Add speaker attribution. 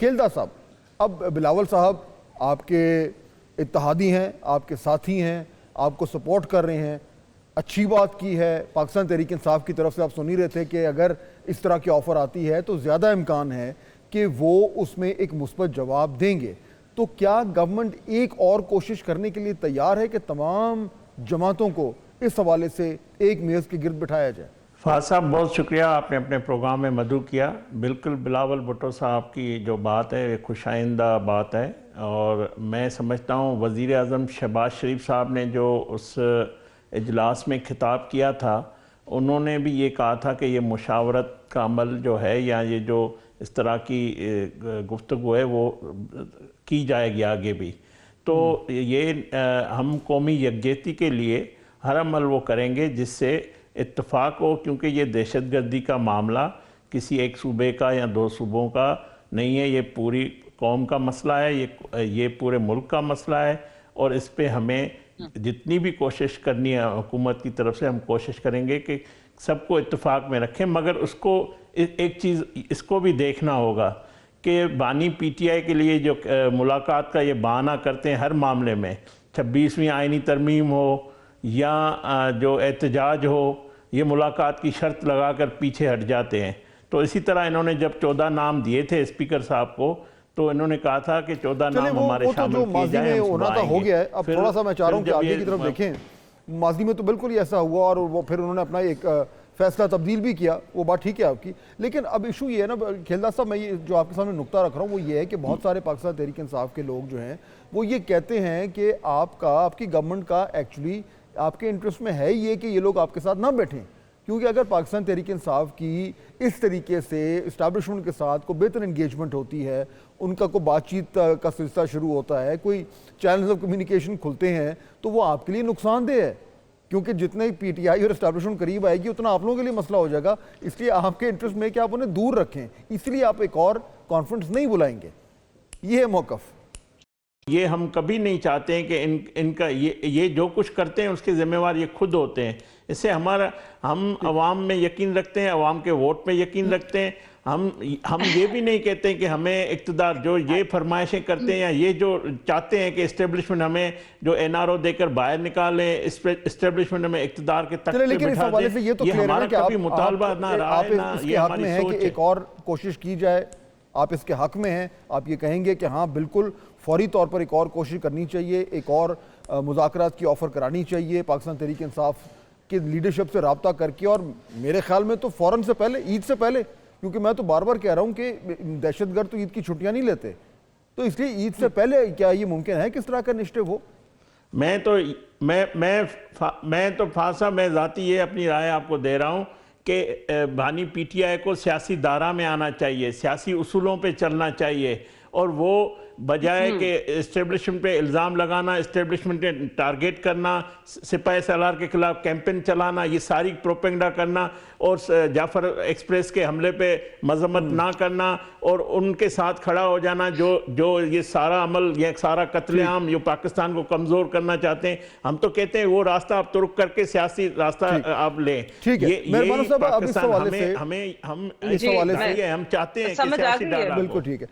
Speaker 1: खेलदा साहब, अब बिलावल साहब आपके इत्तेहादी हैं, आपके साथी हैं, आपको सपोर्ट कर रहे हैं, अच्छी बात की है। पाकिस्तान तहरीक इंसाफ की तरफ से आप सुन ही रहे थे कि अगर इस तरह की ऑफ़र आती है तो ज़्यादा इम्कान है कि वो उसमें एक मुस्बत जवाब देंगे। तो क्या गवर्नमेंट एक और कोशिश करने के लिए तैयार है कि तमाम जमातों को इस हवाले से एक मेज़ के गिर्द बिठाया जाए?
Speaker 2: फाज साहब, बहुत शुक्रिया, आपने अपने प्रोग्राम में मदऊ किया। बिल्कुल बिलावल भुट्टो साहब की जो बात है ये खुशाइंदा बात है, और मैं समझता हूँ वज़ीर आज़म शहबाज शरीफ साहब ने जो उस इजलास में खिताब किया था, उन्होंने भी ये कहा था कि ये मुशावरत का अमल जो है या ये जो इस तरह की गुफ्तगू है वो की जाएगी आगे भी। तो ये हम कौमी यकजहती के लिए हर अमल वो करेंगे जिससे इत्तफाक हो, क्योंकि ये दहशतगर्दी का मामला किसी एक सूबे का या दो सूबों का नहीं है, ये पूरी कौम का मसला है, ये पूरे मुल्क का मसला है। और इस पे हमें जितनी भी कोशिश करनी है हुकूमत की तरफ से, हम कोशिश करेंगे कि सबको इत्तफाक में रखें। मगर उसको एक चीज़ इसको भी देखना होगा कि बानी पीटीआई के लिए जो मुलाकात का ये बहाना करते हैं हर मामले में, 26वीं आइनी तरमीम हो या जो एहतजाज हो, ये मुलाकात की शर्त लगाकर पीछे हट जाते हैं। तो इसी तरह इन्होंने जब 14 नाम दिए थे स्पीकर साहब को, तो इन्होंने कहा था कि 14 नाम हमारे शामिल किए जाएं, हम
Speaker 1: होना तो हो गया है। अब थोड़ा सा मैं चाह रहा हूँ कि आगे की तरफ देखें। माजी में तो बिल्कुल ही ऐसा हुआ और वो फिर उन्होंने अपना एक फैसला तब्दील भी किया, वो बात ठीक है आपकी। लेकिन अब इशू ये है ना खेलदा साहब, मैं ये जो आपके सामने नुक्ता रख रहा हूँ वो ये है कि बहुत सारे पाकिस्तान तहरीक इंसाफ के लोग जो हैं वो ये कहते हैं कि आपकी गवर्नमेंट का एक्चुअली आपके इंटरेस्ट में है ये कि ये लोग आपके साथ ना बैठें, क्योंकि अगर पाकिस्तान तहरीक इंसाफ की इस तरीके से इस्टेब्लिशमेंट के साथ कोई बेहतर इंगेजमेंट होती है, उनका कोई बातचीत का सिलसिला शुरू होता है, कोई चैनल्स ऑफ कम्युनिकेशन खुलते हैं, तो वो आपके लिए नुकसानदेह है, क्योंकि जितने पीटीआई और इस्टेब्लिशमेंट करीब आएगी उतना आप लोगों के लिए मसला हो जाएगा। इसलिए आपके इंटरेस्ट में कि आप उन्हें दूर रखें, इसलिए आप एक और कॉन्फ्रेंस नहीं बुलाएंगे। ये है मौक़िफ़।
Speaker 2: ये हम कभी नहीं चाहते हैं कि इनका ये जो कुछ करते हैं उसके ज़िम्मेवार ये खुद होते हैं। इससे हम अवाम में यकीन रखते हैं, अवाम के वोट में यकीन रखते हैं। हम ये भी नहीं कहते हैं कि हमें इक़्तिदार जो ये फरमाइशें करते हैं या ये जो चाहते हैं कि इस्टेब्लिशमेंट हमें जो एनआरओ देकर बाहर निकालें, इस्टेब्लिशमेंट हमें इक़्तिदार के तख्त पे बिठा दें, ये हमारा कभी मुतालबा ना रहा है, ना ये हमारी सोच है।
Speaker 1: एक और कोशिश की जाए, आप इसके हक में हैं, आप ये कहेंगे कि हाँ बिल्कुल फौरी तौर पर एक और कोशिश करनी चाहिए, एक और मुज़ाकरात की ऑफ़र करानी चाहिए पाकिस्तान तहरीक इंसाफ की लीडरशिप से रब्ता करके, और मेरे ख्याल में तो फ़ौरन से पहले, ईद से पहले, क्योंकि मैं तो बार बार कह रहा हूँ कि दहशतगर्द तो ईद की छुट्टियाँ नहीं लेते, तो इसलिए ईद से पहले क्या ये मुमकिन है किस तरह का इनिशिएटिव हो?
Speaker 2: मैं तो फासा मैं ज़ाती ये अपनी राय आपको दे रहा हूँ कि बानी पीटीआई को सियासी दायरा में आना चाहिए, सियासी उसूलों पे चलना चाहिए, और वो बजाय के इस्टेब्लिशमेंट पे इल्ज़ाम लगाना, इस्टेब्लिशमेंट पे टारगेट करना, सिपाही सालार के खिलाफ कैंपेन चलाना, ये सारी प्रोपेगेंडा करना, और जाफर एक्सप्रेस के हमले पे मजम्मत ना करना और उनके साथ खड़ा हो जाना, जो ये सारा अमल, ये सारा कत्लेआम जो पाकिस्तान को कमज़ोर करना चाहते हैं। हम तो कहते हैं वो रास्ता आप तुर्क करके सियासी रास्ता आप लें।
Speaker 1: ठीक है,
Speaker 2: ये पाकिस्तान हम चाहते हैं कि सियासी डायलॉग।
Speaker 1: बिल्कुल ठीक है।